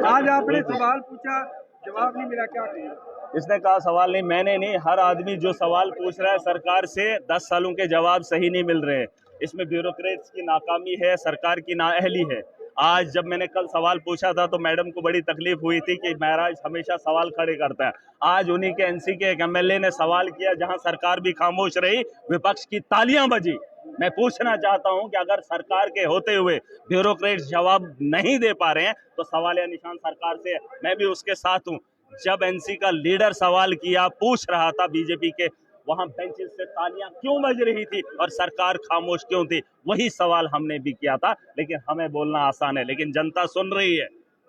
आज आपने सवाल पूछा, जवाब नहीं मिला, क्या कहें? इसने कहा सवाल नहीं, मैंने नहीं, हर आदमी जो सवाल पूछ रहा है सरकार से 10 सालों के जवाब सही नहीं मिल रहे हैं। इसमें ब्यूरोक्रेट्स की नाकामी है, सरकार की नाअहली है। आज जब मैंने कल सवाल पूछा था तो मैडम को बड़ी तकलीफ हुई थी कि महराज हमेशा सवाल खड़े करता है। आज उन्हीं के एनसी के एक एमएलए ने सवाल किया, जहां सरकार भी खामोश रही, विपक्ष की तालियां बजी। मैं पूछना चाहता हूं कि अगर सरकार के होते हुए ब्यूरोक्रेट्स जवाब नहीं दे पा रहे हैं तो सवाल या निशान सरकार से है। मैं भी उसके साथ हूं। जब एनसी का लीडर सवाल किया, पूछ रहा था बीजेपी के, वहां बेंचेस से तालियां क्यों बज रही थी और सरकार खामोश क्यों थी? वही सवाल हमने भी किया था। लेकिन हमें बोलना आसान है, लेकिन जनता सुन रही है।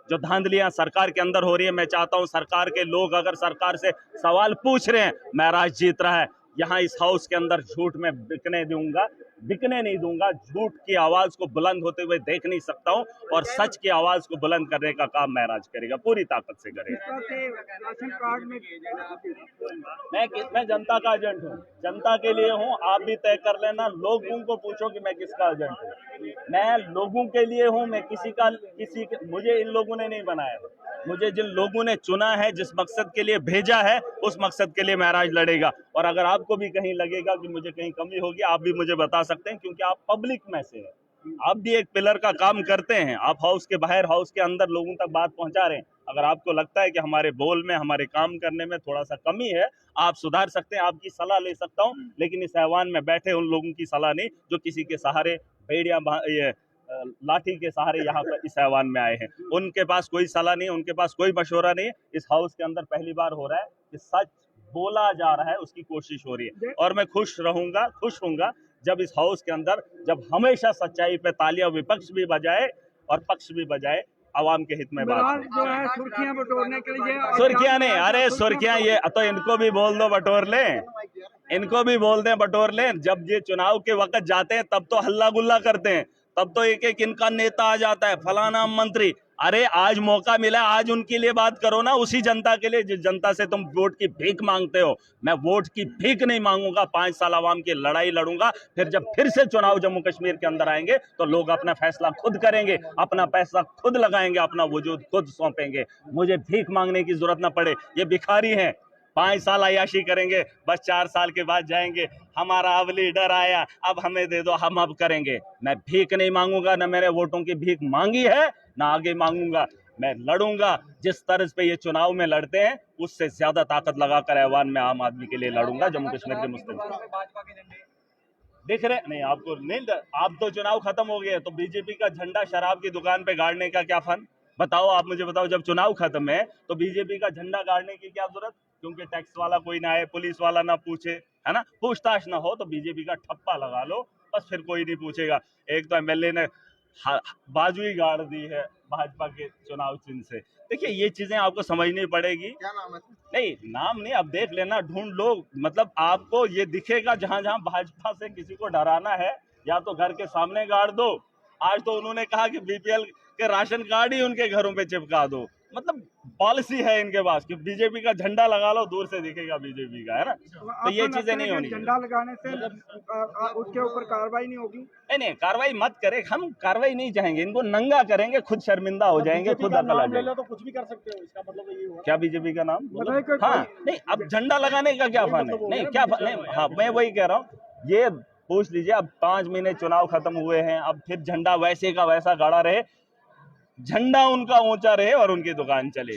जो धांधलियां सरकार के अंदर हो रही है, मैं चाहता हूं सरकार के लोग अगर सरकार से सवाल पूछ रहे हैं, महराज जीत रहा है, यहाँ इस हाउस के अंदर झूठ में बिकने नहीं दूंगा। झूठ की आवाज को बुलंद होते हुए देख नहीं सकता हूं और सच की आवाज को बुलंद करने का काम महराज करेगा, पूरी ताकत से करेगा। राशन कार्ड में मैं जनता का एजेंट हूँ, जनता के लिए हूँ। आप भी तय कर लेना, लोगों को पूछो कि मैं किसका एजेंट हूँ। मैं लोगों के लिए हूँ, मैं मुझे इन लोगों ने नहीं बनाया। मुझे जिन लोगों ने चुना है, जिस मकसद के लिए भेजा है, उस मकसद के लिए महराज लड़ेगा। और अगर आपको भी कहीं लगेगा कि मुझे कहीं कमी होगी, आप भी मुझे बता सकते हैं, क्योंकि आप पब्लिक में से हैं। आप भी एक पिलर का काम करते हैं। आप हाउस के बाहर, हाउस के अंदर लोगों तक बात पहुंचा रहे हैं। अगर आपको लगता है कि हमारे बोल में, हमारे काम करने में थोड़ा सा कमी है, आप सुधार सकते हैं। आपकी सलाह ले सकता हूं, लेकिन इस ऐवान में बैठे उन लोगों की सलाह नहीं जो किसी के सहारे लाठी के सहारे यहाँ पर इस ऐवान में आए हैं। उनके पास कोई सलाह नहीं, उनके पास कोई मशवरा नहीं। इस हाउस के अंदर पहली बार हो रहा है कि सच बोला जा रहा है, उसकी कोशिश हो रही है। और मैं खुश होऊंगा जब इस हाउस के अंदर, जब हमेशा सच्चाई पे तालियां विपक्ष भी बजाए और पक्ष भी बजाए, आवाम के हित में बात जो है सुर्खियां बटोरने के लिए। सुर्खियां नहीं, अरे सुर्खियां ये तो इनको भी बोल दो बटोर लें, इनको भी बोल दें बटोर लें। जब ये चुनाव के वक्त जाते हैं तब तो हल्ला गुल्ला करते हैं, तब तो एक एक इनका नेता आ जाता है, फलाना मंत्री। अरे आज मौका मिला, आज उनके लिए बात करो ना, उसी जनता के लिए जिस जनता से तुम वोट की भीख मांगते हो। मैं वोट की भीख नहीं मांगूंगा, 5 साल आवाम की लड़ाई लड़ूंगा। फिर जब फिर से चुनाव जम्मू कश्मीर के अंदर आएंगे तो लोग अपना फैसला खुद करेंगे, अपना पैसा खुद लगाएंगे, अपना वजूद खुद सौंपेंगे। मुझे भीख मांगने की जरूरत ना पड़े। ये भिखारी हैं, 5 साल अयाशी करेंगे, बस 4 साल के बाद जाएंगे, हमारा अब लीडर आया, अब हमें दे दो, हम अब करेंगे। मैं भीख नहीं मांगूंगा, ना मैंने वोटों की भीख मांगी है, ना आगे मांगूंगा। मैं लड़ूंगा जिस तर्ज पे ये चुनाव में लड़ते हैं, उससे ज्यादा ताकत लगाकर ऐवान में आम आदमी के लिए लड़ूंगा, जम्मू कश्मीर के मुस्तकबिल। देख रहे नहीं, आपको नहीं, आप तो चुनाव खत्म हो गए, तो बीजेपी का झंडा शराब की दुकान पे गाड़ने का क्या फन? बताओ, आप मुझे बताओ, जब चुनाव खत्म है तो बीजेपी का झंडा गाड़ने की क्या जरूरत? क्योंकि टैक्स वाला कोई ना आए, पुलिस वाला ना पूछे, है ना, पूछताछ ना हो, तो बीजेपी का ठप्पा लगा लो, बस फिर कोई नहीं पूछेगा। एक तो एमएलए ने बाजू ही गाड़ दी है भाजपा के चुनाव चिन्ह से। देखिए, ये चीजें आपको समझनी पड़ेगी। क्या नाम है? नहीं, नाम नहीं, अब देख लेना, ढूंढ लो। मतलब आपको ये दिखेगा, जहां जहां भाजपा से किसी को डराना है, या तो घर के सामने गाड़ दो। आज तो उन्होंने कहा कि बीपीएल के राशन कार्ड ही उनके घरों पे चिपका दो। मतलब पॉलिसी है इनके पास कि बीजेपी का झंडा लगा लो, दूर से दिखेगा बीजेपी का, है ना। तो ये चीजें नहीं होनी। झंडा लगाने से उसके ऊपर कार्रवाई नहीं होगी? नहीं, कार्रवाई मत करे, हम कार्रवाई नहीं चाहेंगे, इनको नंगा करेंगे, खुद शर्मिंदा हो जाएंगे, खुद अकल आ जाएगी। तो कुछ भी कर सकते हो, इसका मतलब यही हुआ। क्या बीजेपी का नाम? हाँ, नहीं, अब झंडा लगाने का क्या फन है? नहीं, क्या नहीं, हाँ, मैं वही कह रहा हूँ, ये पूछ लीजिए। अब 5 महीने चुनाव खत्म हुए हैं, अब फिर झंडा वैसे का वैसा गाड़ा रहे, झंडा उनका ऊंचा रहे और उनकी दुकान चले।